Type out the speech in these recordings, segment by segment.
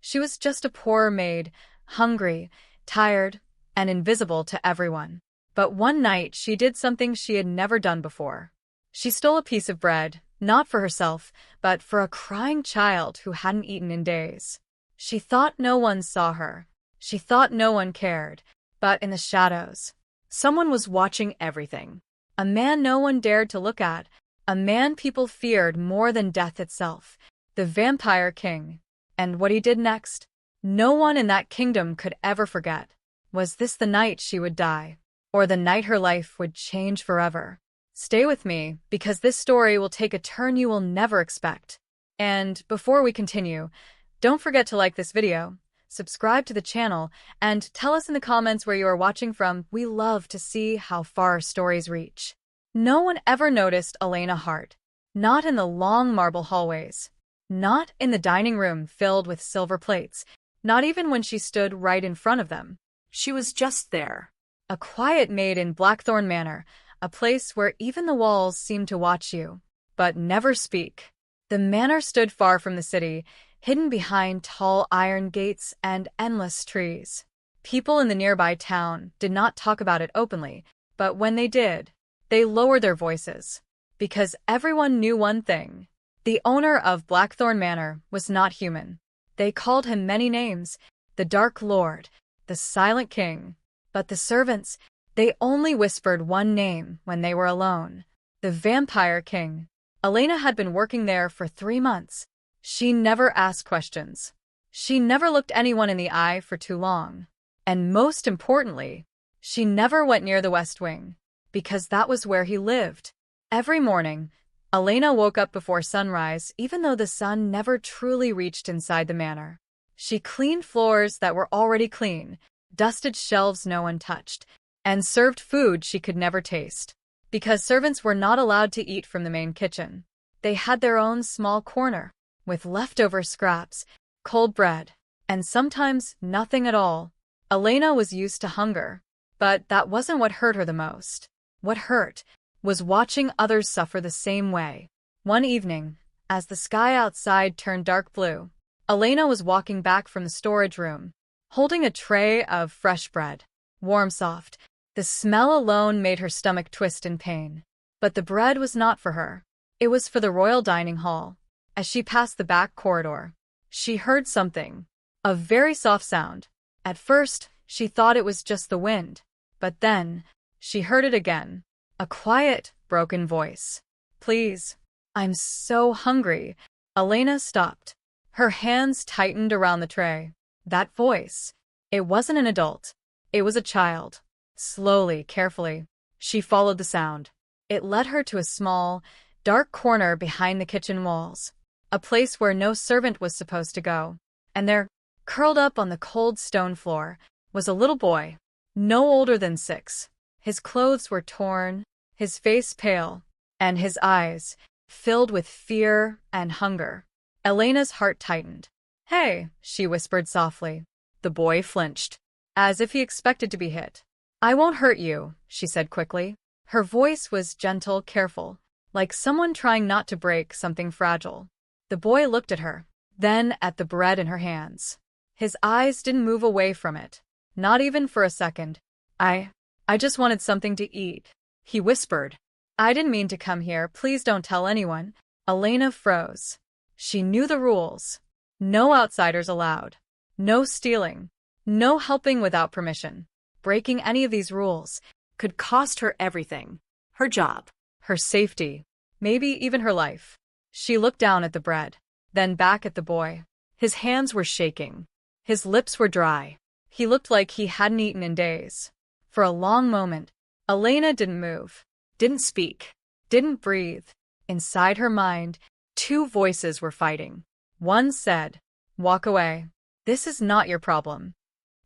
She was just a poor maid, hungry, tired, and invisible to everyone. But one night she did something she had never done before. She stole a piece of bread, not for herself, but for a crying child who hadn't eaten in days. She thought no one saw her. She thought no one cared. But in the shadows, someone was watching everything. A man no one dared to look at. A man people feared more than death itself. The Vampire King. And what he did next, no one in that kingdom could ever forget. Was this the night she would die? Or the night her life would change forever? Stay with me, because this story will take a turn you will never expect. And before we continue, don't forget to like this video, subscribe to the channel, and tell us in the comments where you are watching from. We love to see how far stories reach. No one ever noticed Elena Hart. Not in the long marble hallways. Not in the dining room filled with silver plates. Not even when she stood right in front of them. She was just there. A quiet maid in Blackthorn Manor, a place where even the walls seemed to watch you, but never speak. The manor stood far from the city, hidden behind tall iron gates and endless trees. People in the nearby town did not talk about it openly, but when they did, they lowered their voices. Because everyone knew one thing. The owner of Blackthorn Manor was not human. They called him many names, the Dark Lord, the Silent King. But the servants, they only whispered one name when they were alone. The Vampire King. Elena had been working there for 3 months. She never asked questions. She never looked anyone in the eye for too long. And most importantly, she never went near the West Wing, because that was where he lived. Every morning, Elena woke up before sunrise, even though the sun never truly reached inside the manor. She cleaned floors that were already clean, dusted shelves no one touched, and served food she could never taste. Because servants were not allowed to eat from the main kitchen. They had their own small corner, with leftover scraps, cold bread, and sometimes nothing at all. Elena was used to hunger, but that wasn't what hurt her the most. What hurt was watching others suffer the same way. One evening, as the sky outside turned dark blue, Elena was walking back from the storage room, holding a tray of fresh bread. Warm, soft. The smell alone made her stomach twist in pain. But the bread was not for her. It was for the royal dining hall. As she passed the back corridor, she heard something. A very soft sound. At first, she thought it was just the wind. But then, she heard it again. A quiet, broken voice. "Please, I'm so hungry." Elena stopped. Her hands tightened around the tray. That voice. It wasn't an adult. It was a child. Slowly, carefully, she followed the sound. It led her to a small, dark corner behind the kitchen walls. A place where no servant was supposed to go. And there, curled up on the cold stone floor, was a little boy, no older than 6. His clothes were torn, his face pale, and his eyes filled with fear and hunger. Elena's heart tightened. "Hey," she whispered softly. The boy flinched, as if he expected to be hit. "I won't hurt you," she said quickly. Her voice was gentle, careful, like someone trying not to break something fragile. The boy looked at her, then at the bread in her hands. His eyes didn't move away from it, not even for a second. I just wanted something to eat," he whispered. "I didn't mean to come here. Please don't tell anyone." Elena froze. She knew the rules. No outsiders allowed. No stealing. No helping without permission. Breaking any of these rules could cost her everything. Her job, her safety, maybe even her life. She looked down at the bread, then back at the boy. His hands were shaking. His lips were dry. He looked like he hadn't eaten in days. For a long moment, Elena didn't move, didn't speak, didn't breathe. Inside her mind, 2 voices were fighting. One said, "Walk away. This is not your problem."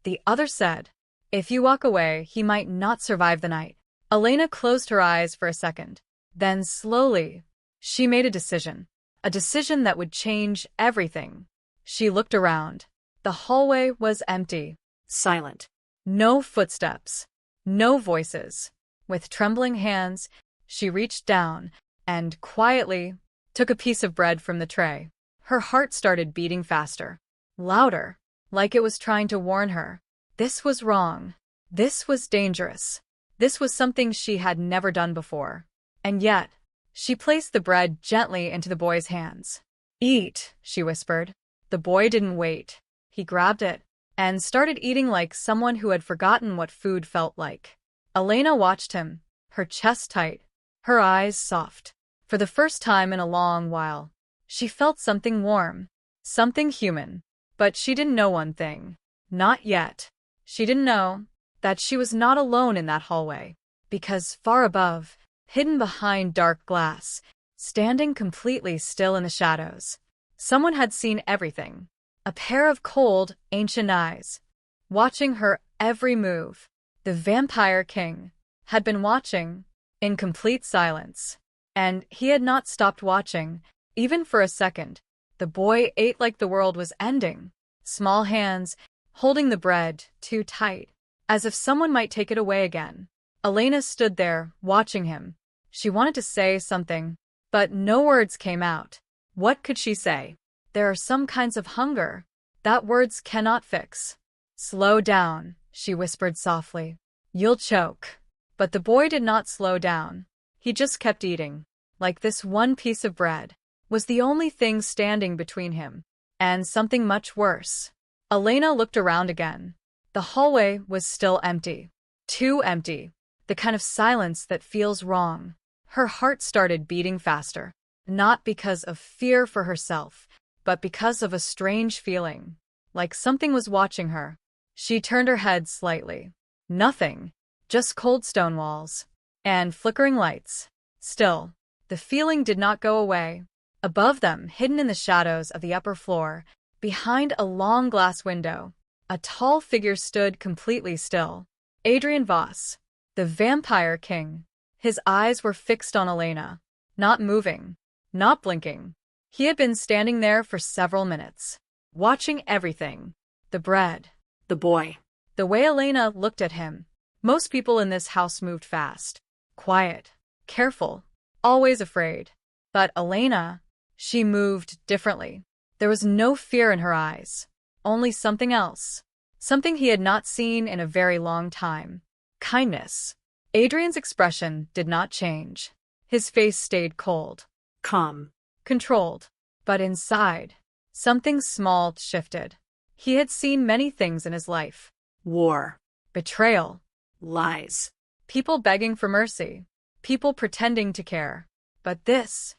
The other said, "If you walk away, he might not survive the night." Elena closed her eyes for a second. Then slowly, she made a decision that would change everything. She looked around. The hallway was empty, silent. No footsteps, no voices. With trembling hands, she reached down and quietly took a piece of bread from the tray. Her heart started beating faster. louder, like it was trying to warn her. This was wrong. This was dangerous. This was something she had never done before. And yet, she placed the bread gently into the boy's hands. Eat, she whispered. The boy didn't wait. He grabbed it and started eating like someone who had forgotten what food felt like. Elena watched him, her chest tight, her eyes soft. For the first time in a long while, she felt something warm, something human. But she didn't know one thing. Not yet. She didn't know that she was not alone in that hallway. Because far above, hidden behind dark glass, standing completely still in the shadows, someone had seen everything. A pair of cold, ancient eyes, watching her every move. The Vampire King had been watching, in complete silence. And he had not stopped watching, even for a second. The boy ate like the world was ending, small hands holding the bread too tight, as if someone might take it away again. Elena stood there, watching him. She wanted to say something, but no words came out. What could she say? There are some kinds of hunger that words cannot fix. Slow down, she whispered softly. You'll choke. But the boy did not slow down. He just kept eating, like this one piece of bread was the only thing standing between him and something much worse. Elena looked around again. The hallway was still empty. Too empty. The kind of silence that feels wrong. Her heart started beating faster. Not because of fear for herself, but because of a strange feeling. Like something was watching her. She turned her head slightly. Nothing. Just cold stone walls. And flickering lights. Still, the feeling did not go away. Above them, hidden in the shadows of the upper floor, behind a long glass window, a tall figure stood completely still. Adrian Voss, the Vampire King. His eyes were fixed on Elena, not moving, not blinking. He had been standing there for several minutes, watching everything. The bread, the boy. The way Elena looked at him. Most people in this house moved fast, quiet, careful, always afraid. But Elena, she moved differently. There was no fear in her eyes, only something else. Something he had not seen in a very long time. Kindness. Adrian's expression did not change. His face stayed cold, calm, controlled. But inside, something small shifted. He had seen many things in his life. War, betrayal, lies, people begging for mercy, people pretending to care. But this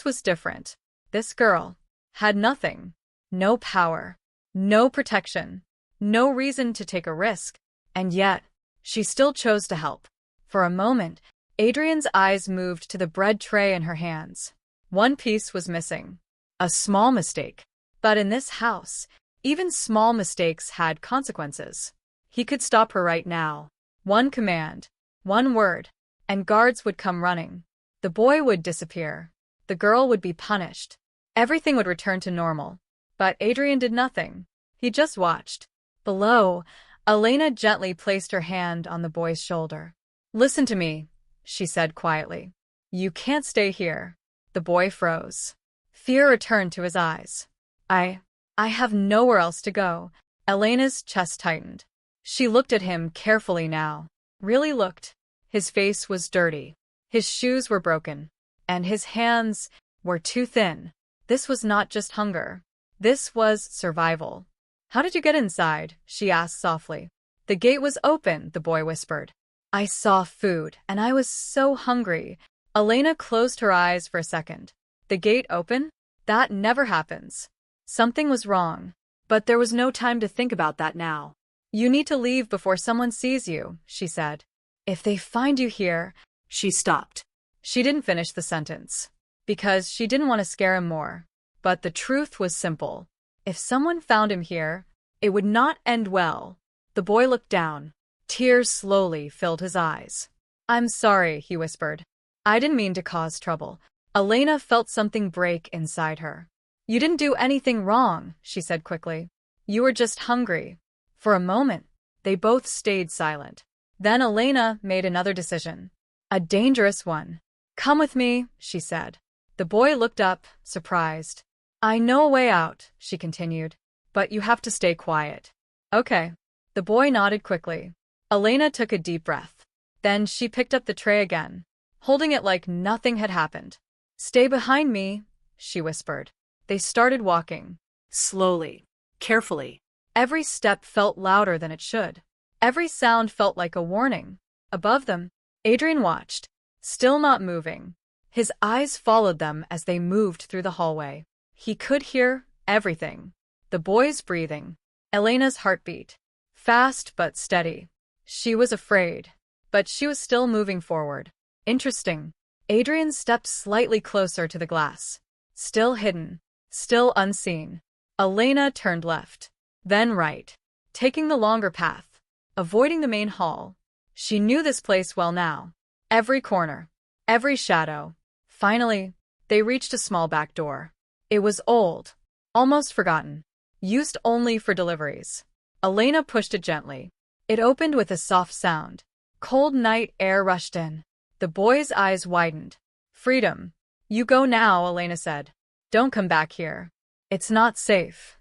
was different. This girl had nothing. No power, no protection, no reason to take a risk. And yet, she still chose to help. For a moment, Adrian's eyes moved to the bread tray in her hands. One piece was missing. A small mistake. But in this house, even small mistakes had consequences. He could stop her right now. One command, one word, and guards would come running. The boy would disappear. The girl would be punished. Everything would return to normal. But Adrian did nothing. He just watched. Below, Elena gently placed her hand on the boy's shoulder. Listen to me, she said quietly. You can't stay here. The boy froze. Fear returned to his eyes. I have nowhere else to go. Elena's chest tightened. She looked at him carefully now. Really looked. His face was dirty. His shoes were broken. And his hands were too thin. This was not just hunger. This was survival. How did you get inside? She asked softly. The gate was open, the boy whispered. I saw food, and I was so hungry. Elena closed her eyes for a second. The gate open? That never happens. Something was wrong. But there was no time to think about that now. You need to leave before someone sees you, she said. If they find you here... She stopped. She didn't finish the sentence. Because she didn't want to scare him more. But the truth was simple. If someone found him here, it would not end well. The boy looked down. Tears slowly filled his eyes. I'm sorry, he whispered. I didn't mean to cause trouble. Elena felt something break inside her. You didn't do anything wrong, she said quickly. You were just hungry. For a moment, they both stayed silent. Then Elena made another decision. A dangerous one. Come with me, she said. The boy looked up, surprised. I know a way out, she continued. but you have to stay quiet. Okay. The boy nodded quickly. Elena took a deep breath. Then she picked up the tray again, holding it like nothing had happened. Stay behind me, she whispered. They started walking. Slowly, carefully. Every step felt louder than it should. Every sound felt like a warning. Above them, Adrian watched, still not moving. His eyes followed them as they moved through the hallway. He could hear everything. The boy's breathing. Elena's heartbeat. Fast but steady. She was afraid, but she was still moving forward. Interesting. Adrian stepped slightly closer to the glass. Still hidden. Still unseen. Elena turned left. Then right. Taking the longer path. Avoiding the main hall. She knew this place well now. Every corner. Every shadow. Finally, they reached a small back door. It was old. Almost forgotten. Used only for deliveries. Elena pushed it gently. It opened with a soft sound. Cold night air rushed in. The boy's eyes widened. Freedom. You go now, Elena said. Don't come back here. It's not safe.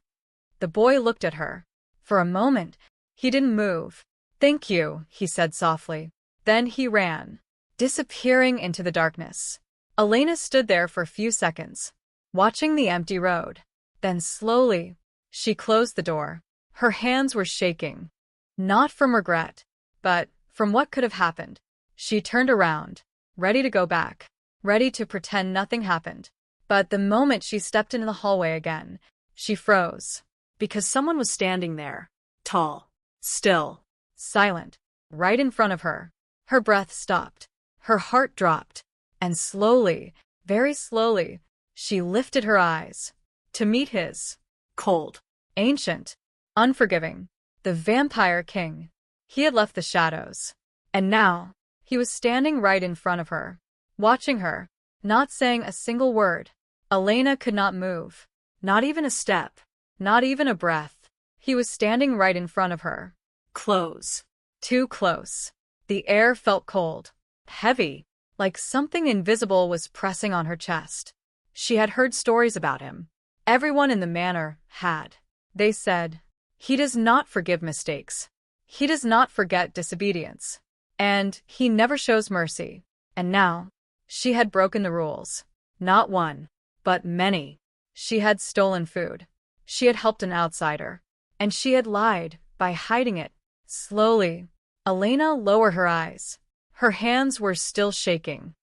The boy looked at her. For a moment, he didn't move. Thank you, he said softly. Then he ran, disappearing into the darkness. Elena stood there for a few seconds, watching the empty road. Then slowly, she closed the door. Her hands were shaking. Not from regret, but from what could have happened. She turned around, ready to go back, ready to pretend nothing happened. But the moment she stepped into the hallway again, she froze. Because someone was standing there. Tall. Still. Silent. Right in front of her. Her breath stopped. Her heart dropped. And slowly, very slowly, she lifted her eyes. To meet his. Cold. Ancient. Unforgiving. The Vampire King. He had left the shadows. And now, he was standing right in front of her. Watching her. Not saying a single word. Elena could not move. Not even a step. Not even a breath. He was standing right in front of her. Close. Too close. The air felt cold. Heavy. Like something invisible was pressing on her chest. She had heard stories about him. Everyone in the manor had. They said, he does not forgive mistakes. He does not forget disobedience. And he never shows mercy. And now, she had broken the rules. Not one, but many. She had stolen food. She had helped an outsider. And she had lied by hiding it. Slowly, Elena lowered her eyes. Her hands were still shaking.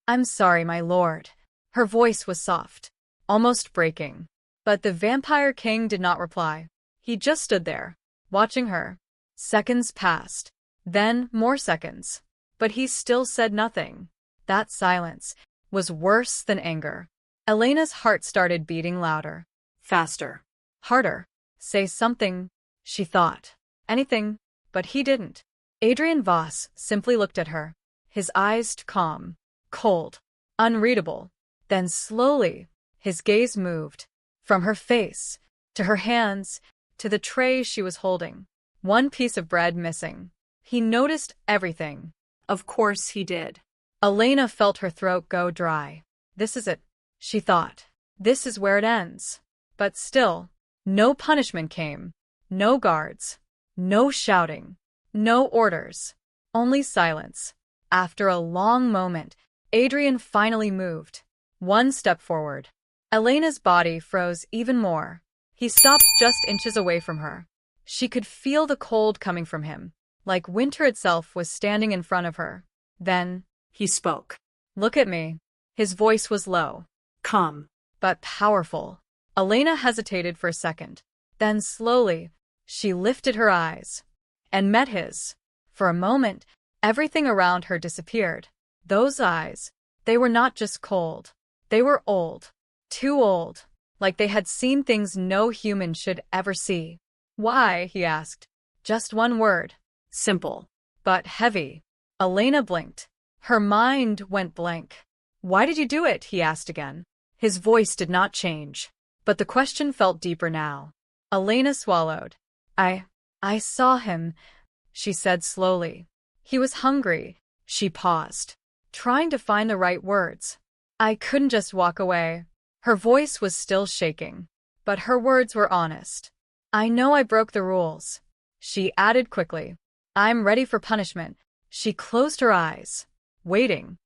I'm sorry, my lord. Her voice was soft, almost breaking. But the Vampire King did not reply. He just stood there, watching her. Seconds passed. Then more seconds. But he still said nothing. That silence was worse than anger. Elena's heart started beating louder. Faster. Harder. Say something, she thought. Anything. But he didn't. Adrian Voss simply looked at her. His eyes calm, cold, unreadable. Then slowly, his gaze moved. From her face, to her hands, to the tray she was holding. One piece of bread missing. He noticed everything. Of course he did. Elena felt her throat go dry. This is it, she thought. This is where it ends. But still, no punishment came. No guards. No shouting. No orders. Only silence. After a long moment, Adrian finally moved. One step forward. Elena's body froze even more. He stopped just inches away from her. She could feel the cold coming from him, like winter itself was standing in front of her. Then, he spoke. Look at me. His voice was low. Calm. But powerful. Elena hesitated for a second. Then slowly, she lifted her eyes and met his. For a moment, everything around her disappeared. Those eyes, they were not just cold. They were old. Too old. Like they had seen things no human should ever see. Why? He asked. Just one word. Simple. But heavy. Elena blinked. Her mind went blank. Why did you do it? He asked again. His voice did not change. But the question felt deeper now. Elena swallowed. I saw him, she said slowly. He was hungry. She paused, trying to find the right words. I couldn't just walk away. Her voice was still shaking. but her words were honest. I know I broke the rules. She added quickly. I'm ready for punishment. She closed her eyes, waiting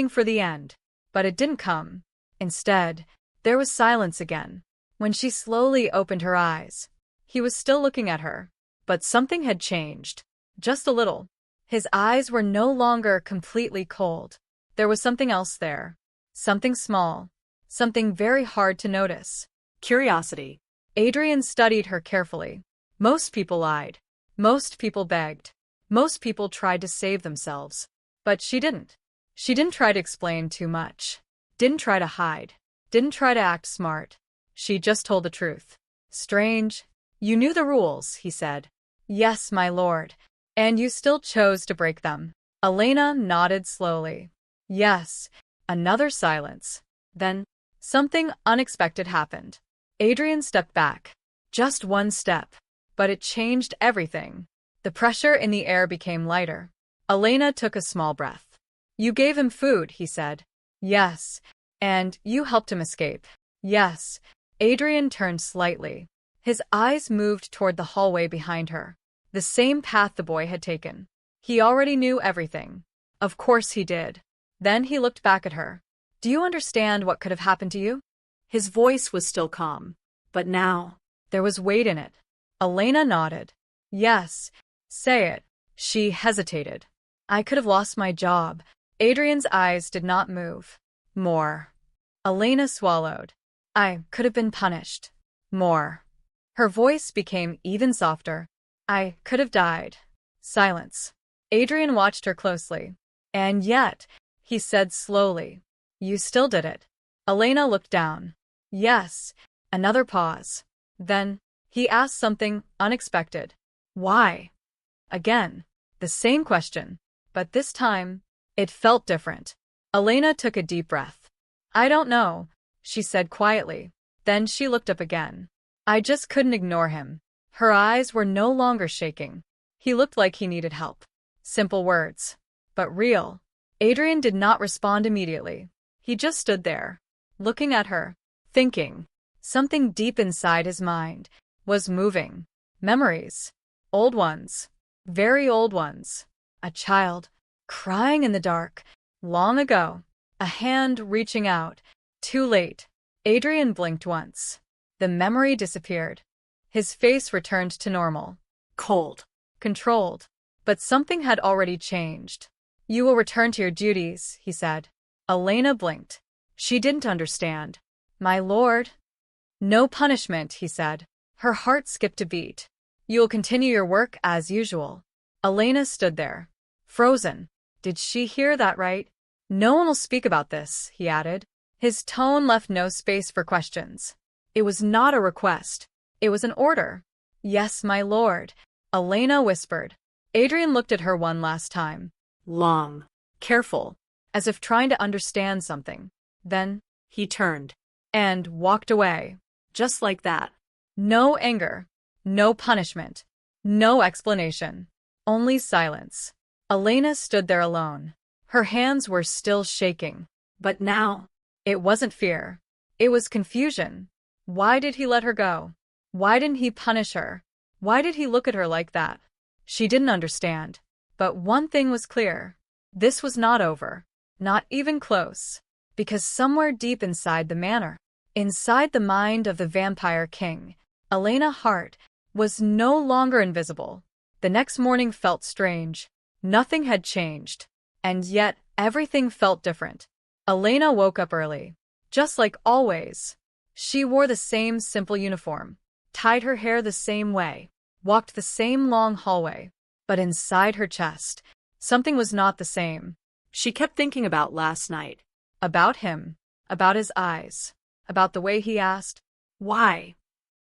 for the end. But it didn't come. Instead, there was silence again. When she slowly opened her eyes, he was still looking at her. But something had changed. Just a little. His eyes were no longer completely cold. There was something else there. Something small. Something very hard to notice. Curiosity. Adrian studied her carefully. Most people lied. Most people begged. Most people tried to save themselves. But she didn't. She didn't try to explain too much. Didn't try to hide. Didn't try to act smart. She just told the truth. Strange. You knew the rules, he said. Yes, my lord. And you still chose to break them. Elena nodded slowly. Yes. Another silence. Then, something unexpected happened. Adrian stepped back. Just one step. But it changed everything. The pressure in the air became lighter. Elena took a small breath. You gave him food, he said. Yes. And you helped him escape. Yes. Adrian turned slightly. His eyes moved toward the hallway behind her. The same path the boy had taken. He already knew everything. Of course he did. Then he looked back at her. Do you understand what could have happened to you? His voice was still calm. But now, there was weight in it. Elena nodded. Yes. Say it. She hesitated. I could have lost my job. Adrian's eyes did not move. More. Elena swallowed. I could have been punished. More. Her voice became even softer. I could have died. Silence. Adrian watched her closely. And yet, he said slowly, you still did it. Elena looked down. Yes. Another pause. Then, he asked something unexpected. Why? Again. The same question. But this time, it felt different. Elena took a deep breath. I don't know, she said quietly. Then she looked up again. I just couldn't ignore him. Her eyes were no longer shaking. He looked like he needed help. Simple words. But real. Adrian did not respond immediately. He just stood there, looking at her, thinking. Something deep inside his mind was moving. Memories. Old ones. Very old ones. A child, crying in the dark, long ago. A hand reaching out. Too late. Adrian blinked once. The memory disappeared. His face returned to normal. Cold. Controlled. But something had already changed. You will return to your duties, he said. Elena blinked. She didn't understand. My lord? No punishment, he said. Her heart skipped a beat. You will continue your work as usual. Elena stood there, frozen. Did she hear that right? No one will speak about this, he added. His tone left no space for questions. It was not a request. It was an order. Yes, my lord, Elena whispered. Adrian looked at her one last time. Long. Careful. As if trying to understand something. Then, he turned. And walked away. Just like that. No anger. No punishment. No explanation. Only silence. Elena stood there alone. Her hands were still shaking. But now, it wasn't fear. It was confusion. Why did he let her go? Why didn't he punish her? Why did he look at her like that? She didn't understand. But one thing was clear. This was not over. Not even close. Because somewhere deep inside the manor, inside the mind of the vampire king, Elena Hart was no longer invisible. The next morning felt strange. Nothing had changed. And yet, everything felt different. Elena woke up early. Just like always. She wore the same simple uniform, tied her hair the same way, walked the same long hallway. But inside her chest, something was not the same. She kept thinking about last night. About him. About his eyes. About the way he asked, why?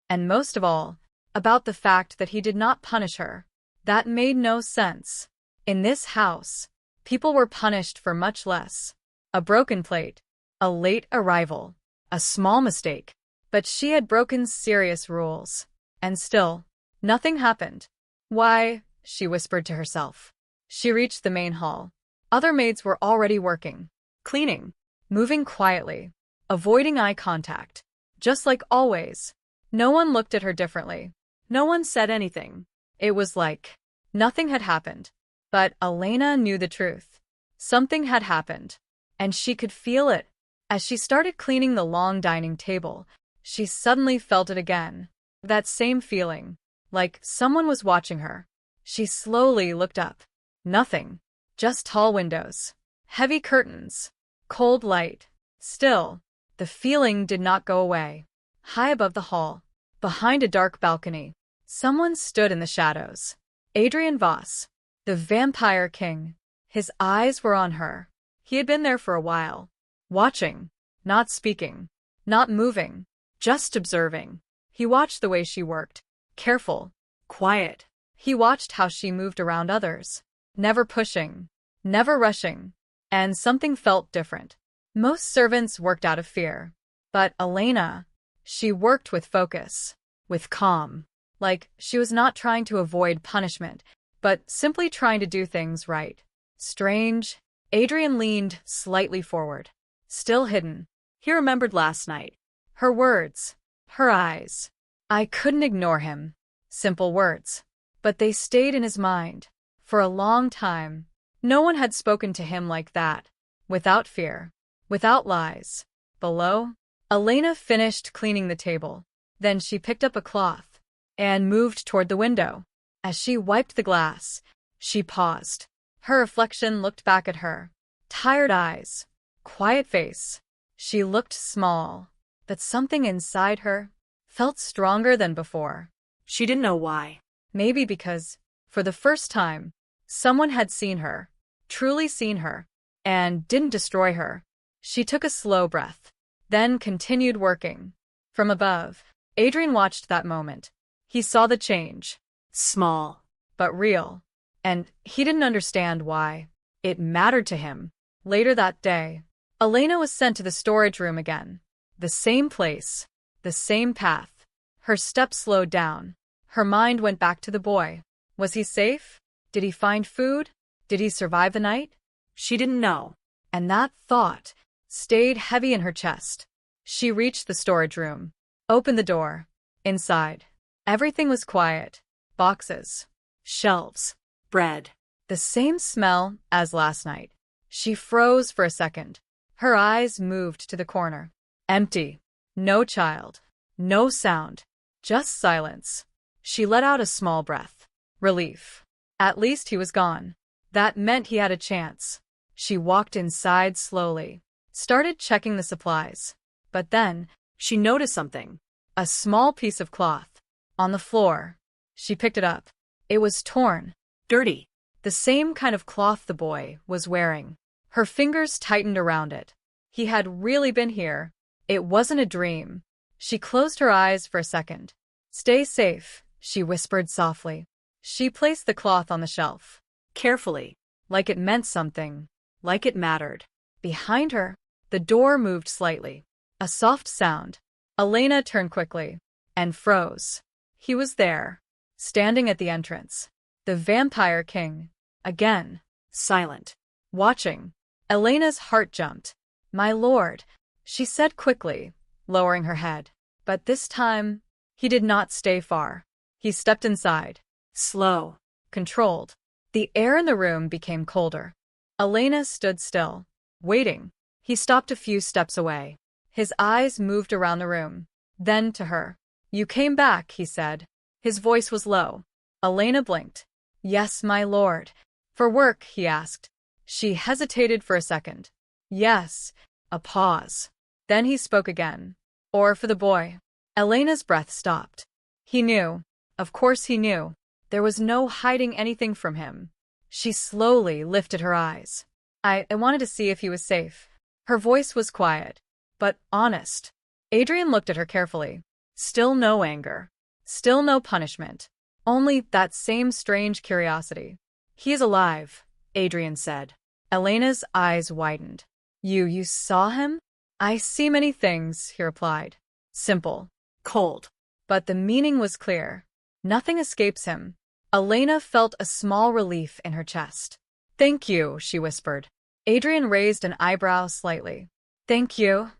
And most of all, about the fact that he did not punish her. That made no sense. In this house, people were punished for much less. A broken plate. A late arrival. A small mistake. But she had broken serious rules. And still, nothing happened. Why? She whispered to herself. She reached the main hall. Other maids were already working. Cleaning. Moving quietly. Avoiding eye contact. Just like always. No one looked at her differently. No one said anything. It was like nothing had happened. But Elena knew the truth. Something had happened. And she could feel it. As she started cleaning the long dining table, she suddenly felt it again. That same feeling. Like someone was watching her. She slowly looked up. Nothing. Just tall windows. Heavy curtains. Cold light. Still, the feeling did not go away. High above the hall, behind a dark balcony, someone stood in the shadows. Adrian Voss, the Vampire King. His eyes were on her. He had been there for a while. Watching. Not speaking. Not moving. Just observing. He watched the way she worked. Careful. Quiet. He watched how she moved around others. Never pushing. Never rushing. And something felt different. Most servants worked out of fear. But Elena, she worked with focus. With calm. Like she was not trying to avoid punishment, but simply trying to do things right. Strange. Adrian leaned slightly forward. Still hidden. He remembered last night. Her words. Her eyes. I couldn't ignore him. Simple words. But they stayed in his mind. For a long time. No one had spoken to him like that. Without fear. Without lies. Below, Elena finished cleaning the table. Then she picked up a cloth and moved toward the window. As she wiped the glass, she paused. Her reflection looked back at her. Tired eyes. Quiet face. She looked small, but something inside her felt stronger than before. She didn't know why. Maybe because, for the first time, someone had seen her, truly seen her, and didn't destroy her. She took a slow breath, then continued working. From above, Adrian watched that moment. He saw the change. Small, but real. And he didn't understand why. It mattered to him. Later that day, Elena was sent to the storage room again. The same place. The same path. Her steps slowed down. Her mind went back to the boy. Was he safe? Did he find food? Did he survive the night? She didn't know. And that thought stayed heavy in her chest. She reached the storage room. Opened the door. Inside, everything was quiet. Boxes. Shelves. Bread. The same smell as last night. She froze for a second. Her eyes moved to the corner. Empty. No child. No sound. Just silence. She let out a small breath. Relief. At least he was gone. That meant he had a chance. She walked inside slowly. Started checking the supplies. But then, she noticed something. A small piece of cloth. On the floor. She picked it up. It was torn. Dirty. The same kind of cloth the boy was wearing. Her fingers tightened around it. He had really been here. It wasn't a dream. She closed her eyes for a second. Stay safe, she whispered softly. She placed the cloth on the shelf. Carefully. Like it meant something. Like it mattered. Behind her, the door moved slightly. A soft sound. Elena turned quickly. And froze. He was there. Standing at the entrance. The Vampire King. Again. Silent. Watching. Elena's heart jumped. My lord, she said quickly, lowering her head. But this time, he did not stay far. He stepped inside. Slow. Controlled. The air in the room became colder. Elena stood still. Waiting. He stopped a few steps away. His eyes moved around the room. Then to her. You came back, he said. His voice was low. Elena blinked. Yes, my lord. For work, he asked. She hesitated for a second. Yes. A pause. Then he spoke again. Or for the boy. Elena's breath stopped. He knew. Of course he knew. There was no hiding anything from him. She slowly lifted her eyes. I wanted to see if he was safe. Her voice was quiet, but honest. Adrian looked at her carefully. Still no anger. Still no punishment. Only that same strange curiosity. He is alive, Adrian said. Elena's eyes widened. You saw him? I see many things, he replied. Simple. Cold. But the meaning was clear. Nothing escapes him. Elena felt a small relief in her chest. Thank you, she whispered. Adrian raised an eyebrow slightly. Thank you.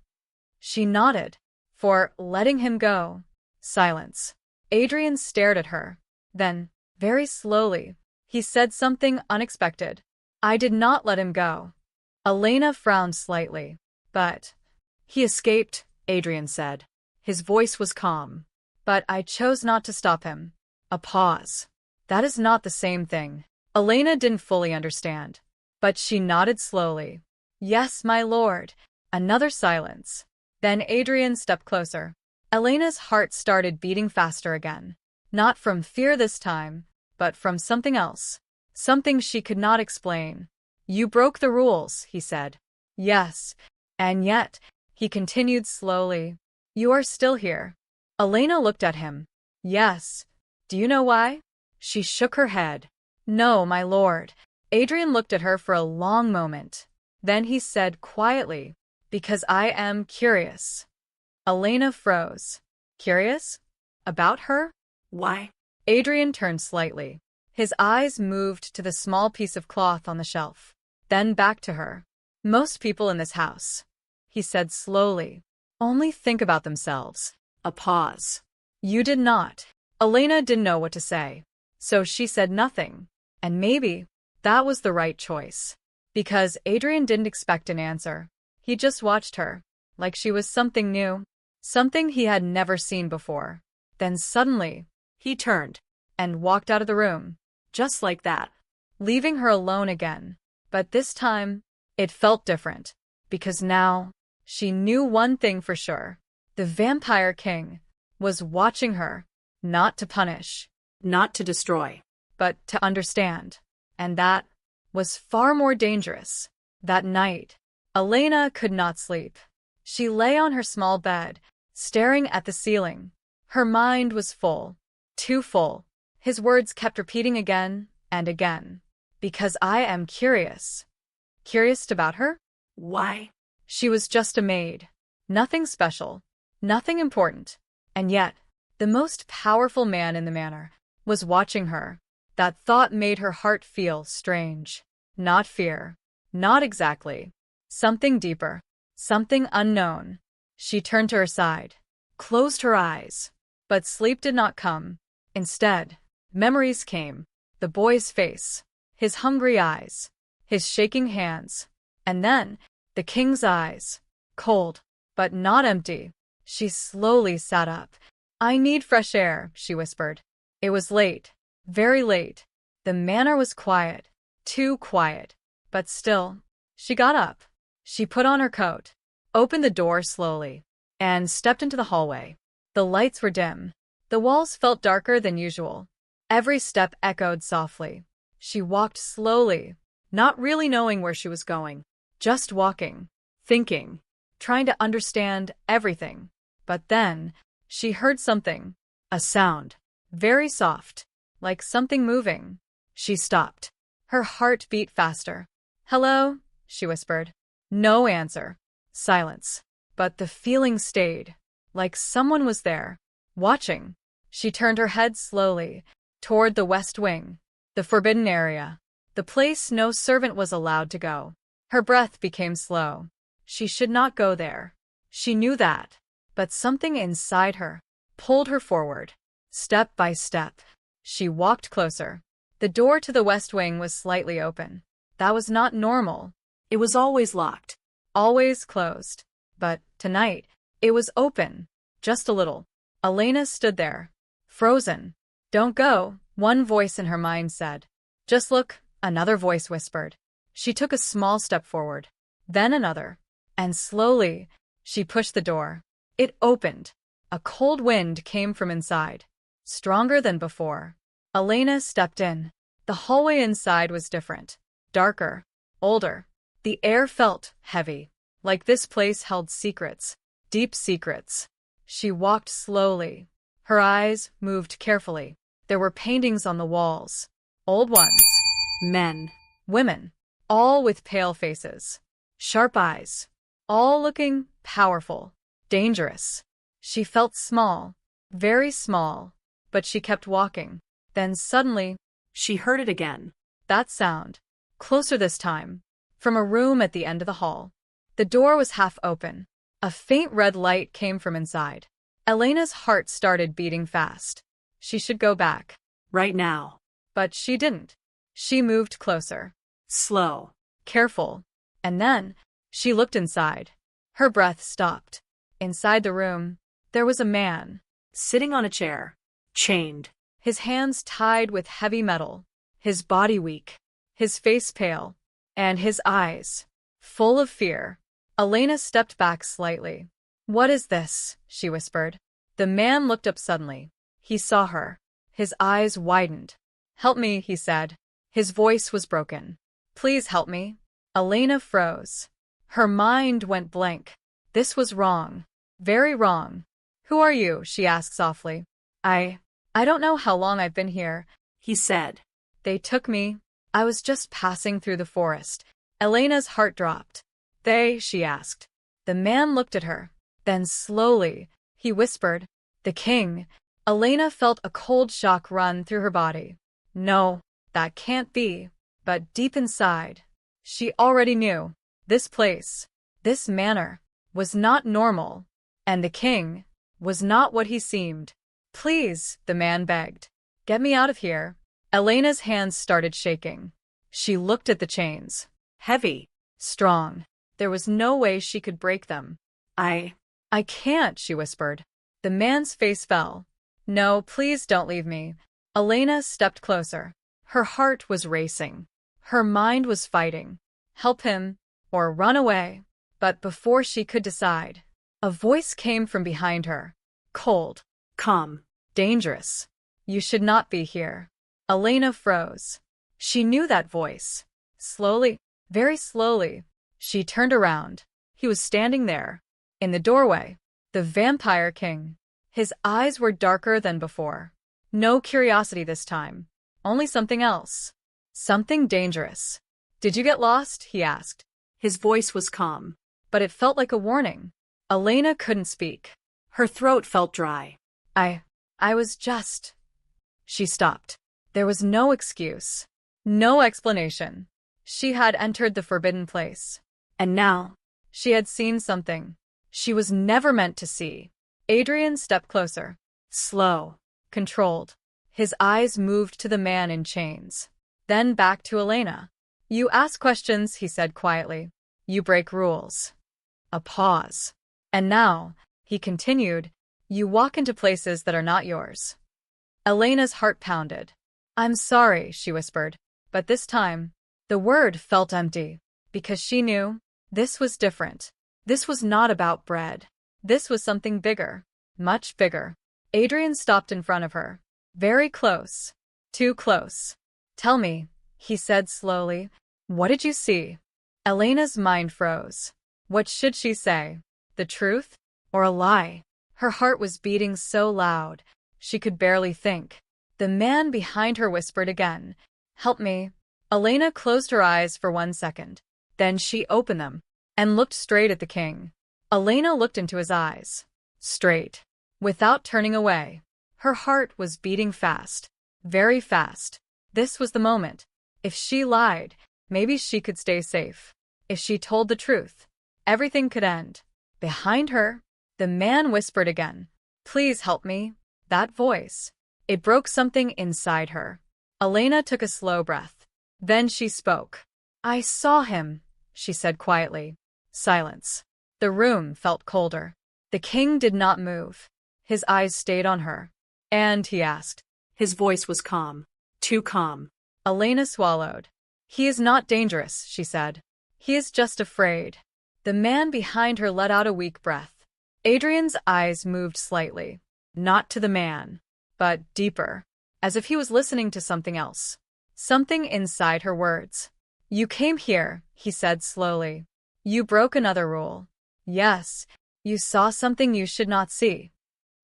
She nodded. For letting him go. Silence. Adrian stared at her. Then, very slowly, he said something unexpected. I did not let him go. Elena frowned slightly. But he escaped, Adrian said. His voice was calm. But I chose not to stop him. A pause. That is not the same thing. Elena didn't fully understand. But she nodded slowly. Yes, my lord. Another silence. Then Adrian stepped closer. Elena's heart started beating faster again. Not from fear this time, but from something else. Something she could not explain. You broke the rules, he said. Yes. And yet, he continued slowly. You are still here. Elena looked at him. Yes. Do you know why? She shook her head. No, my lord. Adrian looked at her for a long moment. Then he said quietly, because I am curious. Elena froze. Curious? About her? Why? Adrian turned slightly. His eyes moved to the small piece of cloth on the shelf, then back to her. Most people in this house, he said slowly, only think about themselves. A pause. You did not. Elena didn't know what to say, so she said nothing. And maybe that was the right choice. Because Adrian didn't expect an answer. He just watched her, like she was something new, something he had never seen before. Then suddenly, he turned and walked out of the room, just like that, leaving her alone again. But this time, it felt different, because now, she knew one thing for sure. The Vampire King was watching her, not to punish, not to destroy, but to understand. And that was far more dangerous. That night, Elena could not sleep. She lay on her small bed, staring at the ceiling. Her mind was full, too full. His words kept repeating again and again. Because I am curious. Curious about her? Why? She was just a maid. Nothing special. Nothing important. And yet, the most powerful man in the manor was watching her. That thought made her heart feel strange. Not fear. Not exactly. Something deeper. Something unknown. She turned to her side, closed her eyes. But sleep did not come. Instead, memories came. The boy's face, his hungry eyes, his shaking hands, and then the king's eyes, cold, but not empty. She slowly sat up. I need fresh air, she whispered. It was late, very late. The manor was quiet, too quiet, but still. She got up. She put on her coat, opened the door slowly, and stepped into the hallway. The lights were dim. The walls felt darker than usual. Every step echoed softly. She walked slowly, not really knowing where she was going. Just walking, thinking, trying to understand everything. But then, she heard something. A sound. Very soft, like something moving. She stopped. Her heart beat faster. Hello, she whispered. No answer. Silence. But the feeling stayed, like someone was there, watching. She turned her head slowly, toward the west wing, the forbidden area, the place no servant was allowed to go. Her breath became slow. She should not go there. She knew that. But something inside her pulled her forward. Step by step, she walked closer. The door to the west wing was slightly open. That was not normal. It was always locked. Always closed. But tonight, it was open. Just a little. Elena stood there, frozen. Don't go, one voice in her mind said. Just look, another voice whispered. She took a small step forward, then another. And slowly, she pushed the door. It opened. A cold wind came from inside, stronger than before. Elena stepped in. The hallway inside was different, darker, older. The air felt heavy, like this place held secrets, deep secrets. She walked slowly. Her eyes moved carefully. There were paintings on the walls, old ones. Men. Women, all with pale faces, sharp eyes, all looking powerful, dangerous. She felt small, very small, but she kept walking. Then suddenly, she heard it again. That sound, closer this time, from a room at the end of the hall. The door was half open. A faint red light came from inside. Elena's heart started beating fast. She should go back. Right now. But she didn't. She moved closer. Slow. Careful. And then, she looked inside. Her breath stopped. Inside the room, there was a man. Sitting on a chair. Chained. His hands tied with heavy metal. His body weak. His face pale. And his eyes full of fear. Elena stepped back slightly. "What is this?" she whispered. The man looked up suddenly. He saw her. His eyes widened. "Help me," he said. His voice was broken. "Please help me." Elena froze. Her mind went blank. This was wrong. Very wrong. "Who are you?" she asked softly. I don't know how long I've been here," he said. "They took me. I was just passing through the forest." Elena's heart dropped. She asked. The man looked at her. Then slowly, he whispered, "The king." Elena felt a cold shock run through her body. No, that can't be. But deep inside, she already knew. This place, this manor, was not normal. And the king was not what he seemed. "Please," the man begged. "Get me out of here." Elena's hands started shaking. She looked at the chains. Heavy. Strong. There was no way she could break them. I can't," she whispered. The man's face fell. "No, please don't leave me." Elena stepped closer. Her heart was racing. Her mind was fighting. Help him, or run away. But before she could decide, a voice came from behind her. Cold. Calm. Dangerous. "You should not be here." Elena froze. She knew that voice. Slowly, very slowly, she turned around. He was standing there, in the doorway. The Vampire King. His eyes were darker than before. No curiosity this time. Only something else. Something dangerous. "Did you get lost?" he asked. His voice was calm. But it felt like a warning. Elena couldn't speak. Her throat felt dry. I was just... She stopped. There was no excuse. No explanation. She had entered the forbidden place. And now, she had seen something she was never meant to see. Adrian stepped closer. Slow. Controlled. His eyes moved to the man in chains. Then back to Elena. "You ask questions," he said quietly. "You break rules." A pause. "And now," he continued, "you walk into places that are not yours." Elena's heart pounded. "I'm sorry," she whispered. But this time, the word felt empty. Because she knew, this was different. This was not about bread. This was something bigger. Much bigger. Adrian stopped in front of her. Very close. Too close. "Tell me," he said slowly. "What did you see?" Elena's mind froze. What should she say? The truth? Or a lie? Her heart was beating so loud, she could barely think. The man behind her whispered again, "Help me." Elena closed her eyes for 1 second. Then she opened them and looked straight at the king. Elena looked into his eyes. Straight. Without turning away. Her heart was beating fast. Very fast. This was the moment. If she lied, maybe she could stay safe. If she told the truth, everything could end. Behind her, the man whispered again, "Please help me." That voice. It broke something inside her. Elena took a slow breath. Then she spoke. "I saw him," she said quietly. Silence. The room felt colder. The king did not move. His eyes stayed on her. "And?" he asked. His voice was calm. Too calm. Elena swallowed. "He is not dangerous," she said. "He is just afraid." The man behind her let out a weak breath. Adrian's eyes moved slightly. Not to the man, but deeper, as if he was listening to something else. Something inside her words. "You came here," he said slowly. "You broke another rule." "Yes, you saw something you should not see."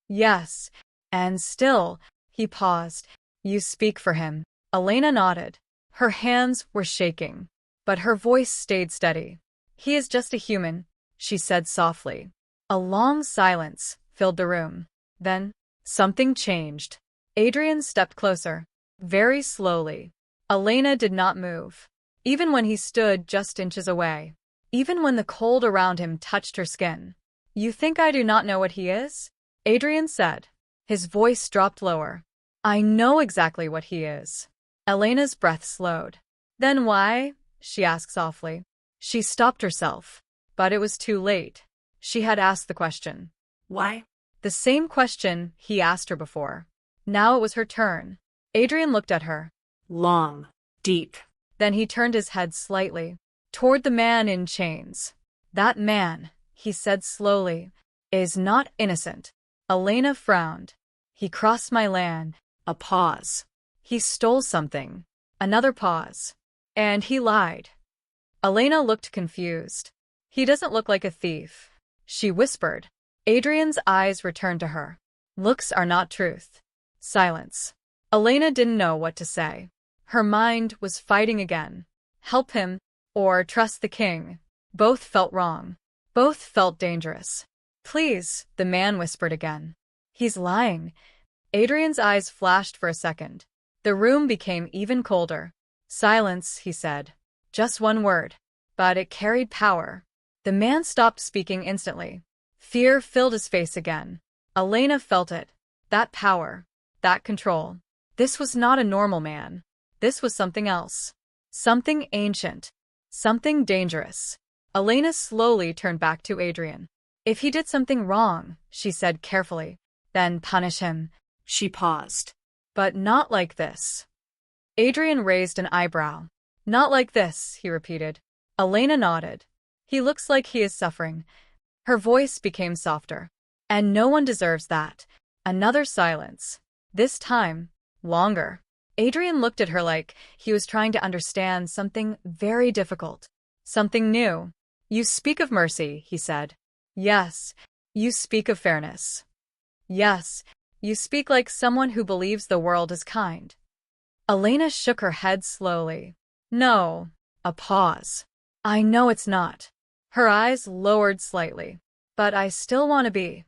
"Yes, and still," he paused, "you speak for him." Elena nodded. Her hands were shaking, but her voice stayed steady. "He is just a human," she said softly. A long silence filled the room. Then, something changed. Adrian stepped closer. Very slowly. Elena did not move. Even when he stood just inches away. Even when the cold around him touched her skin. "You think I do not know what he is?" Adrian said. His voice dropped lower. I know exactly what he is. Elena's breath slowed. Then why? She asked softly. She stopped herself. But it was too late. She had asked the question. Why? The same question he asked her before. Now it was her turn. Adrian looked at her. Long. Deep. Then he turned his head slightly, toward the man in chains. That man, he said slowly, is not innocent. Elena frowned. He crossed my land. A pause. He stole something. Another pause. And he lied. Elena looked confused. He doesn't look like a thief, she whispered. Adrian's eyes returned to her. Looks are not truth. Silence. Elena didn't know what to say. Her mind was fighting again. Help him, or trust the king. Both felt wrong. Both felt dangerous. Please, the man whispered again. He's lying. Adrian's eyes flashed for a second. The room became even colder. Silence, he said. Just one word. But it carried power. The man stopped speaking instantly. Fear filled his face again. Elena felt it. That power. That control. This was not a normal man. This was something else. Something ancient. Something dangerous. Elena slowly turned back to Adrian. If he did something wrong, she said carefully, then punish him. She paused. But not like this. Adrian raised an eyebrow. Not like this, he repeated. Elena nodded. He looks like he is suffering. Her voice became softer. And no one deserves that. Another silence. This time, longer. Adrian looked at her like he was trying to understand something very difficult. Something new. You speak of mercy, he said. Yes, you speak of fairness. Yes, you speak like someone who believes the world is kind. Elena shook her head slowly. No. A pause. I know it's not. Her eyes lowered slightly. But I still want to be.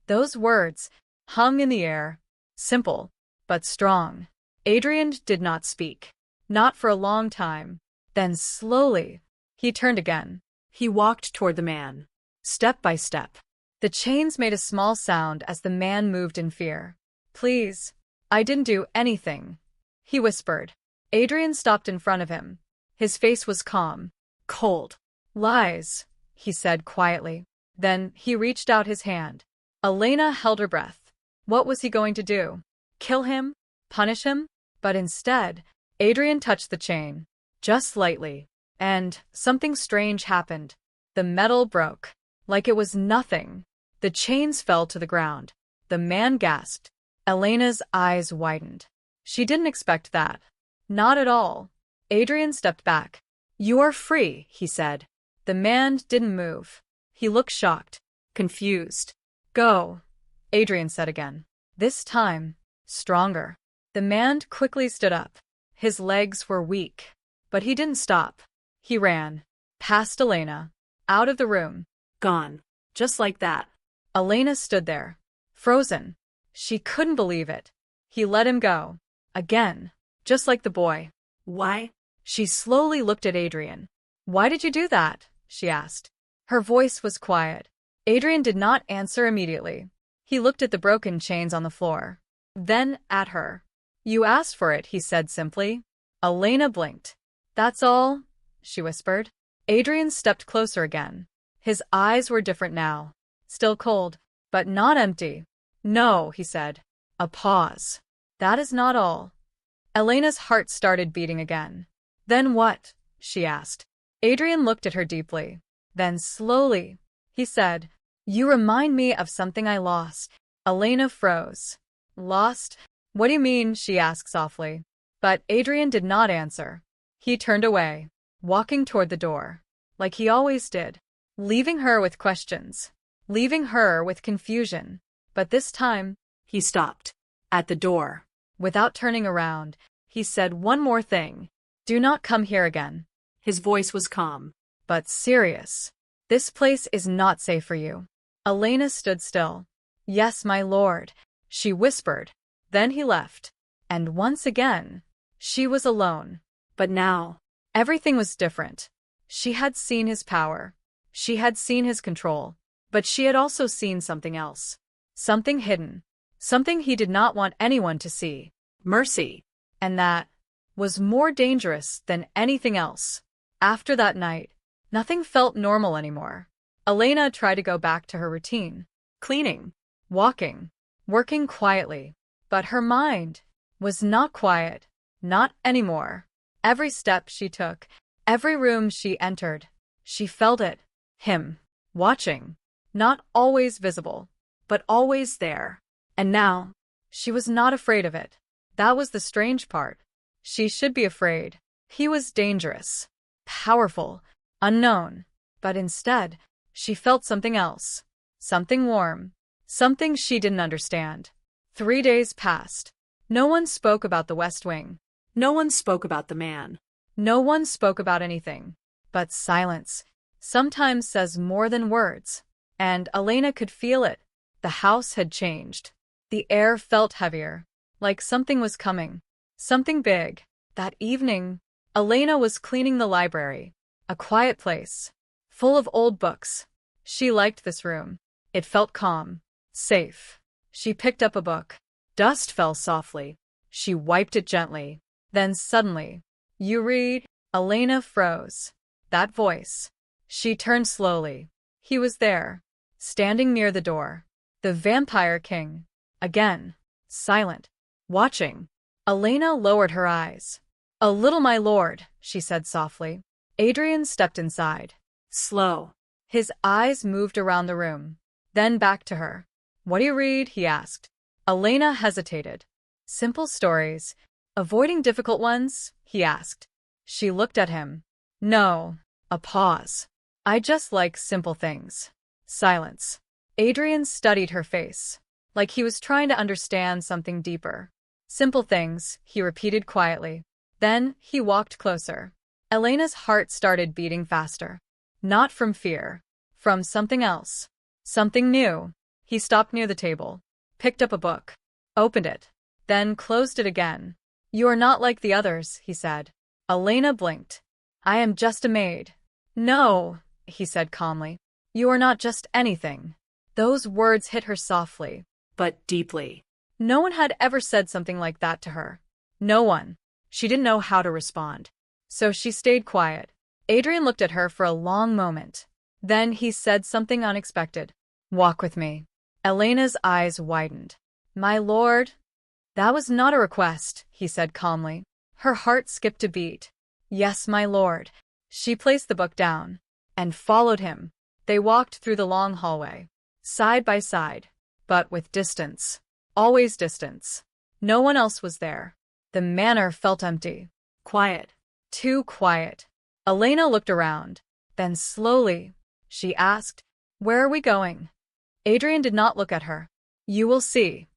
Those words hung in the air. Simple, but strong. Adrian did not speak. Not for a long time. Then slowly, he turned again. He walked toward the man. Step by step. The chains made a small sound as the man moved in fear. Please, I didn't do anything, he whispered. Adrian stopped in front of him. His face was calm. Cold. Lies, he said quietly. Then he reached out his hand. Elena held her breath. What was he going to do? Kill him? Punish him? But instead, Adrian touched the chain. Just lightly. And something strange happened. The metal broke. Like it was nothing. The chains fell to the ground. The man gasped. Elena's eyes widened. She didn't expect that. Not at all. Adrian stepped back. You are free, he said. The man didn't move. He looked shocked. Confused. Go, Adrian said again. This time, stronger. The man quickly stood up. His legs were weak. But he didn't stop. He ran. Past Elena. Out of the room. Gone. Just like that. Elena stood there. Frozen. She couldn't believe it. He let him go. Again. Just like the boy. Why? She slowly looked at Adrian. Why did you do that? She asked. Her voice was quiet. Adrian did not answer immediately. He looked at the broken chains on the floor. Then at her. You asked for it, he said simply. Elena blinked. That's all? She whispered. Adrian stepped closer again. His eyes were different now. Still cold, but not empty. No, he said. A pause. That is not all. Elena's heart started beating again. Then what? She asked. Adrian looked at her deeply. Then slowly, he said, You remind me of something I lost. Elena froze. Lost? What do you mean? She asked softly. But Adrian did not answer. He turned away, walking toward the door, like he always did, leaving her with questions, leaving her with confusion. But this time, he stopped. At the door. Without turning around, he said one more thing. Do not come here again. His voice was calm, but serious. This place is not safe for you. Elena stood still. Yes, my lord, she whispered. Then he left. And once again, she was alone. But now, everything was different. She had seen his power. She had seen his control. But she had also seen something else. something hidden, something he did not want anyone to see. Mercy. And that was more dangerous than anything else. After that night, nothing felt normal anymore. Elena tried to go back to her routine. Cleaning. Walking, working quietly. But her mind was not quiet. Not anymore. Every step she took, every room she entered, she felt it. Him. Watching. Not always visible, but always there. And now, she was not afraid of it. That was the strange part. She should be afraid. He was dangerous, powerful, unknown. But instead, she felt something else. Something warm. Something she didn't understand. 3 days passed. No one spoke about the West Wing. No one spoke about the man. No one spoke about anything. But silence sometimes says more than words. And Elena could feel it. The house had changed. The air felt heavier, like something was coming. Something big. That evening, Elena was cleaning the library. A quiet place, full of old books. She liked this room. It felt calm, safe. She picked up a book. Dust fell softly. She wiped it gently. Then suddenly, "You read?" Elena froze. That voice. She turned slowly. He was there, standing near the door. The Vampire King. Again, silent, watching. Elena lowered her eyes. "A little, my lord," she said softly. Adrian stepped inside. Slow. His eyes moved around the room, then back to her. "What do you read?" he asked. Elena hesitated. "Simple stories. Avoiding difficult ones?" he asked. She looked at him. "No." A pause. "I just like simple things." Silence. Adrian studied her face, like he was trying to understand something deeper. "Simple things," he repeated quietly. Then he walked closer. Elena's heart started beating faster. Not from fear. From something else. Something new. He stopped near the table, picked up a book, opened it, then closed it again. "You are not like the others," he said. Elena blinked. "I am just a maid." "No," he said calmly. "You are not just anything." Those words hit her softly, but deeply. No one had ever said something like that to her. No one. She didn't know how to respond. So she stayed quiet. Adrian looked at her for a long moment. Then he said something unexpected. "Walk with me." Elena's eyes widened. "My lord?" "That was not a request," he said calmly. Her heart skipped a beat. "Yes, my lord." She placed the book down and followed him. They walked through the long hallway, side by side, but with distance. Always distance. No one else was there. The manor felt empty. Quiet. Too quiet. Elena looked around. Then slowly, she asked, "Where are we going?" Adrian did not look at her. "You will see."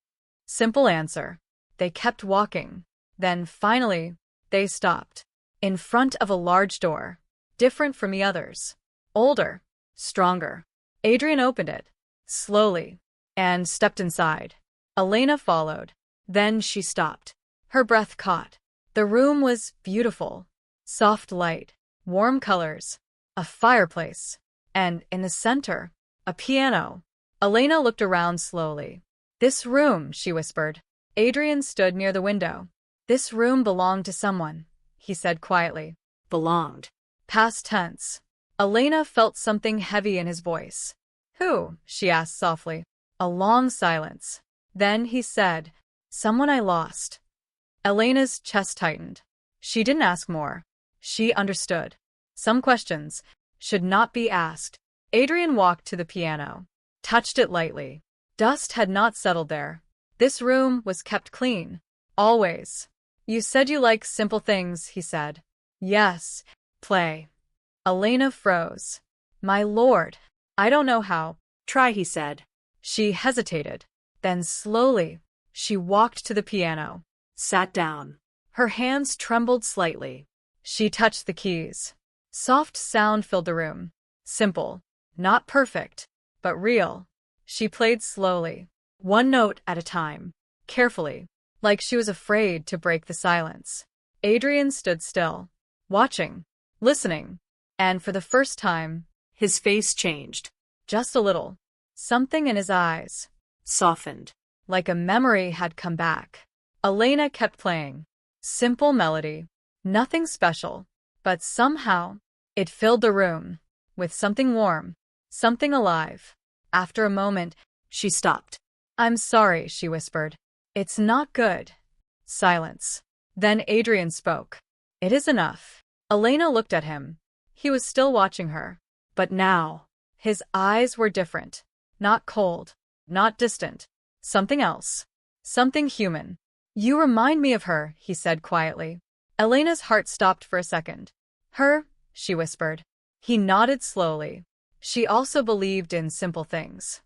Simple answer. They kept walking. Then finally, they stopped. In front of a large door. Different from the others. Older. Stronger. Adrian opened it. Slowly. And stepped inside. Elena followed. Then she stopped. Her breath caught. The room was beautiful. Soft light. Warm colors. A fireplace. And in the center, a piano. Elena looked around slowly. "This room," she whispered. Adrian stood near the window. "This room belonged to someone," he said quietly. Belonged. Past tense. Elena felt something heavy in his voice. "Who?" she asked softly. A long silence. Then he said, "Someone I lost." Elena's chest tightened. She didn't ask more. She understood. Some questions should not be asked. Adrian walked to the piano, touched it lightly. Dust had not settled there. This room was kept clean. Always. "You said you like simple things," he said. "Yes. Play." Elena froze. "My lord, I don't know how." "Try," he said. She hesitated. Then slowly, she walked to the piano. Sat down. Her hands trembled slightly. She touched the keys. Soft sound filled the room. Simple. Not perfect, but real. She played slowly, one note at a time, carefully, like she was afraid to break the silence. Adrian stood still, watching, listening, and for the first time, his face changed. Just a little. Something in his eyes. softened. Like a memory had come back. Elena kept playing. Simple melody. Nothing special. But somehow, it filled the room with something warm, something alive. After a moment, She stopped. "I'm sorry," she whispered. "It's not good." Silence. Then Adrian spoke. "It is enough." Elena looked at him. He was still watching her. But now, his eyes were different. Not cold. Not distant. Something else. Something human. "You remind me of her," he said quietly. Elena's heart stopped for a second. "Her?" she whispered. He nodded slowly. She also believed in simple things.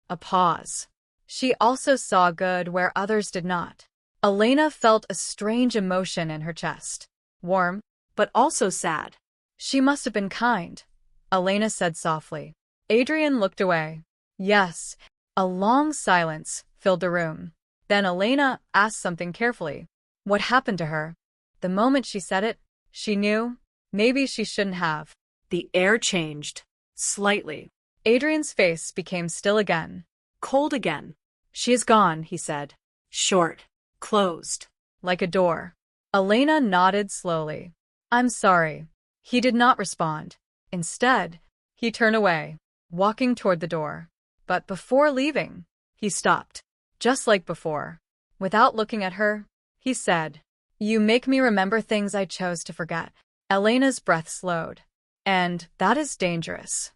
A pause. She also saw good where others did not. Elena felt a strange emotion in her chest. Warm, But also sad. "She must have been kind," Elena said softly. Adrian looked away. Yes. A long silence filled the room. Then Elena asked something carefully. "What happened to her?" The moment she said it, she knew. Maybe she shouldn't have. The air changed. Slightly. Adrian's face became still again. Cold again. "She is gone," he said. Short. Closed. Like a door. Elena nodded slowly. "I'm sorry." He did not respond. Instead, he turned away, walking toward the door. But before leaving, he stopped. Just like before. Without looking at her, he said, "You make me remember things I chose to forget." Elena's breath slowed. "And that is dangerous."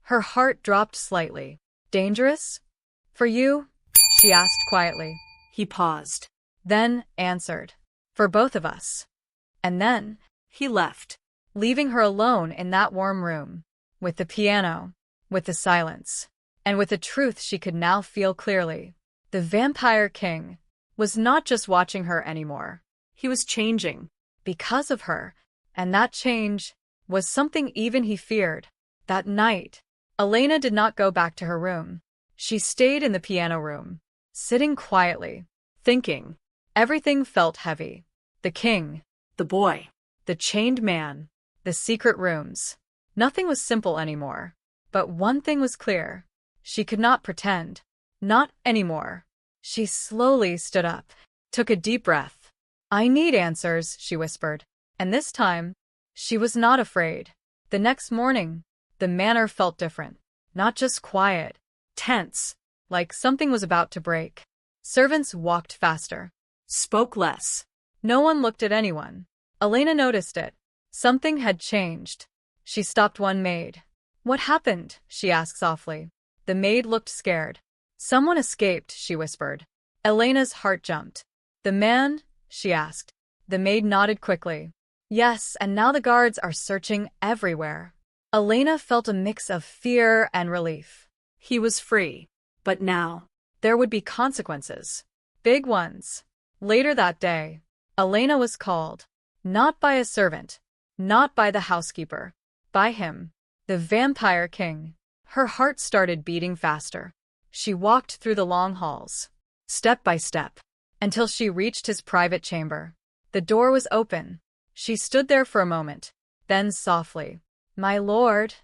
Her heart dropped slightly. "Dangerous? For you?" she asked quietly. He paused. Then answered, "For both of us." And then, He left. leaving her alone in that warm room, with the piano, with the silence, and with the truth she could now feel clearly. The Vampire King was not just watching her anymore. He was changing. Because of her, and that change was something even he feared. That night, Elena did not go back to her room. She stayed in the piano room, sitting quietly, thinking. Everything felt heavy. The king, The boy. the chained man, the secret rooms. Nothing was simple anymore. But one thing was clear. She could not pretend. Not anymore. She slowly stood up, took a deep breath. "I need answers," she whispered. And this time, she was not afraid. The next morning, the manor felt different. Not just quiet, tense, like something was about to break. Servants walked faster. Spoke less. No one looked at anyone. Elena noticed it. Something had changed. She stopped one maid. "What happened?" she asked softly. The maid looked scared. "Someone escaped," she whispered. Elena's heart jumped. "The man?" she asked. The maid nodded quickly. "Yes, and now the guards are searching everywhere." Elena felt a mix of fear and relief. He was free. But now, There would be consequences. Big ones. Later that day, Elena was called. Not by a servant. Not by the housekeeper. By him. The Vampire King. Her heart started beating faster. She walked through the long halls, step by step, until she reached his private chamber. The door was open. She stood there for a moment. Then softly, "My lord."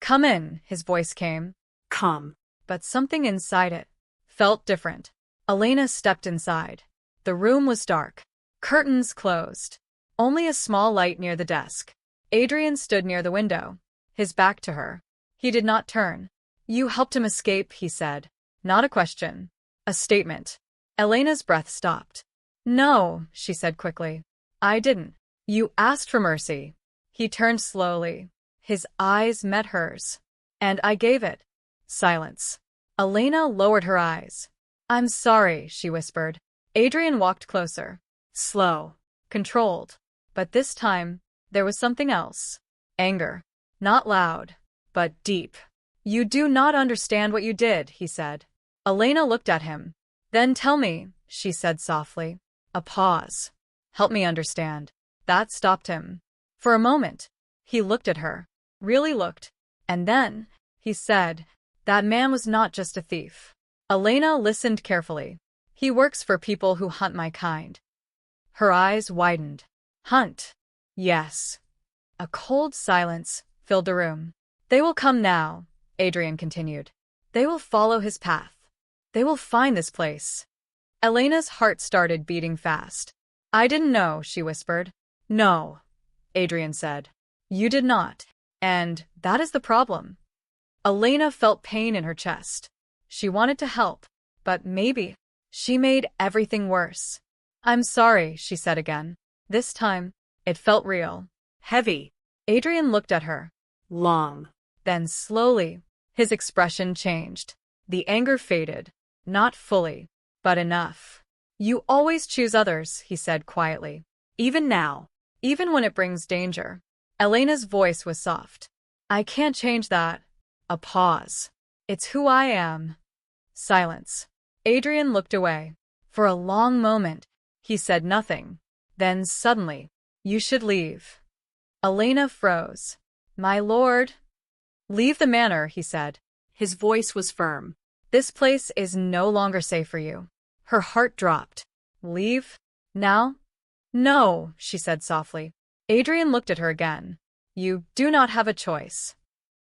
"Come in," his voice came. come. But something inside it felt different. Elena stepped inside. The room was dark. Curtains closed. Only a small light near the desk. Adrian stood near the window, his back to her. He did not turn. "You helped him escape," he said. Not a question. A statement. Elena's breath stopped. "No," she said quickly. "I didn't. You asked for mercy." He turned slowly. His eyes met hers. "And I gave it." Silence. Elena lowered her eyes. "I'm sorry," she whispered. Adrian walked closer. Slow. Controlled. But this time, there was something else. Anger. Not loud, but deep. "You do not understand what you did," he said. Elena looked at him. "Then tell me," she said softly. A pause. "Help me understand." That stopped him. For a moment, he looked at her. Really looked. And then, he said, "That man was not just a thief." Elena listened carefully. "He works for people who hunt my kind." Her eyes widened. "Hunt?" "Yes." A cold silence filled the room. "They will come now," Adrian continued. "They will follow his path. They will find this place. Elena's heart started beating fast. I didn't know, she whispered. No, Adrian said. You did not. And that is the problem. Elena felt pain in her chest. She wanted to help, but maybe she made everything worse. I'm sorry, she said again. This time, it felt real. Heavy. Adrian looked at her. Long. Then slowly, his expression changed. The anger faded. Not fully, but enough. You always choose others, he said quietly. Even now. Even when it brings danger. Elena's voice was soft. I can't change that. A pause. It's who I am. Silence. Adrian looked away. For a long moment, he said nothing. Then suddenly, you should leave. Elena froze. My lord. Leave the manor, he said. His voice was firm. This place is no longer safe for you. Her heart dropped. Leave? Now? No, she said softly. Adrian looked at her again. You do not have a choice.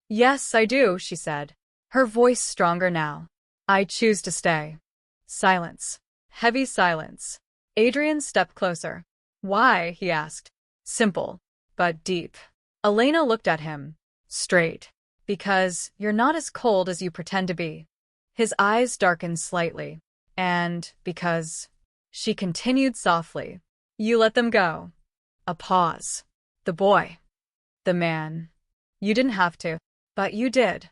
Yes, I do, she said. Her voice stronger now. I choose to stay. Silence. Heavy silence. Adrian stepped closer. Why? He asked. Simple, but deep. Elena looked at him. Straight. Because you're not as cold as you pretend to be. His eyes darkened slightly. And because... She continued softly. You let them go. A pause. The boy. The man. You didn't have to, but you did.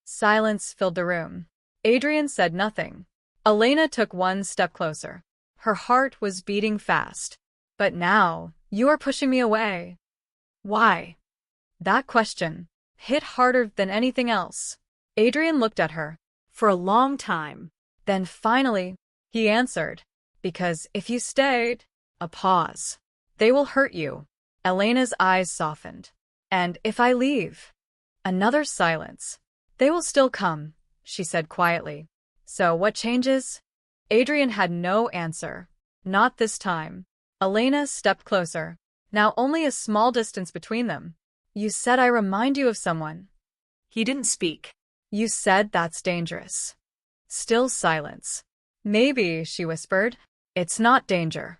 Silence filled the room. Adrian said nothing. Elena took one step closer. Her heart was beating fast. But now, you are pushing me away. Why? That question hit harder than anything else. Adrian looked at her. For a long time. Then finally, he answered. Because if you stayed... A pause. They will hurt you. Elena's eyes softened. And if I leave? Another silence. They will still come, she said quietly. So what changes? Adrian had no answer. Not this time. Elena stepped closer. Now only a small distance between them. You said I remind you of someone. He didn't speak. You said that's dangerous. Still silence. Maybe, she whispered. It's not danger.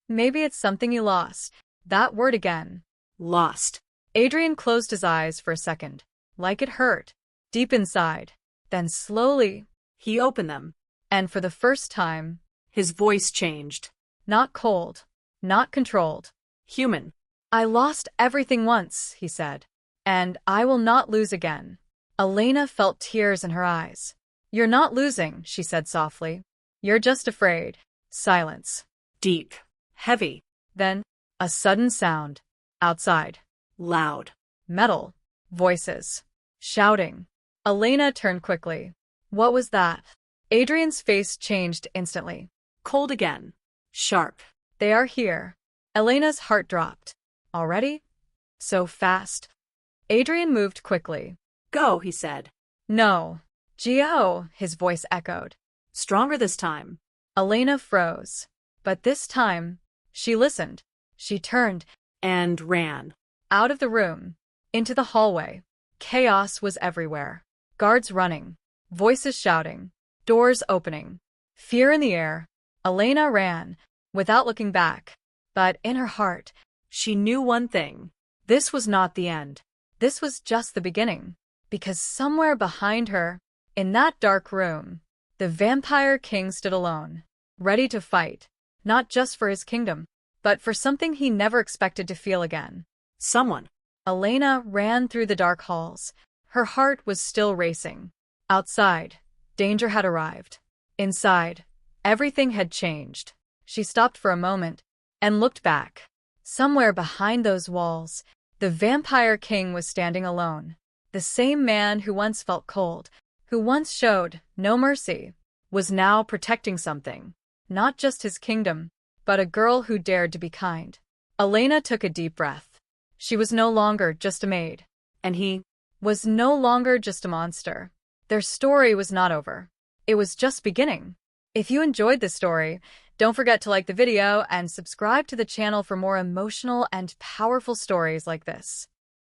Maybe it's something you lost. That word again. Lost. Adrian closed his eyes for a second, like it hurt, deep inside. Then slowly, he opened them. And for the first time, his voice changed. Not cold, not controlled. Human. I lost everything once, he said. And I will not lose again. Elena felt tears in her eyes. You're not losing, she said softly. You're just afraid. Silence. Deep. Heavy. Then, a sudden sound. Outside. Loud. Metal. Voices. Shouting. Elena turned quickly. What was that? Adrian's face changed instantly. Cold again. Sharp. They are here. Elena's heart dropped. Already? So fast. Adrian moved quickly. Go, he said. No. Gio, his voice echoed. Stronger this time. Elena froze. But this time, she listened. She turned and ran. Out of the room. Into the hallway. Chaos was everywhere. Guards running. Voices shouting. Doors opening. Fear in the air. Elena ran, without looking back. But in her heart, she knew one thing. This was not the end. This was just the beginning. Because somewhere behind her, in that dark room, the vampire king stood alone, ready to fight, not just for his kingdom, but for something he never expected to feel again. Someone. Elena ran through the dark halls. Her heart was still racing. Outside, danger had arrived. Inside, everything had changed. She stopped for a moment and looked back. Somewhere behind those walls, the vampire king was standing alone. The same man who once felt cold, who once showed no mercy, was now protecting something. Not just his kingdom, but a girl who dared to be kind. Elena took a deep breath. She was no longer just a maid. And he was no longer just a monster. Their story was not over. It was just beginning. If you enjoyed this story, don't forget to like the video and subscribe to the channel for more emotional and powerful stories like this.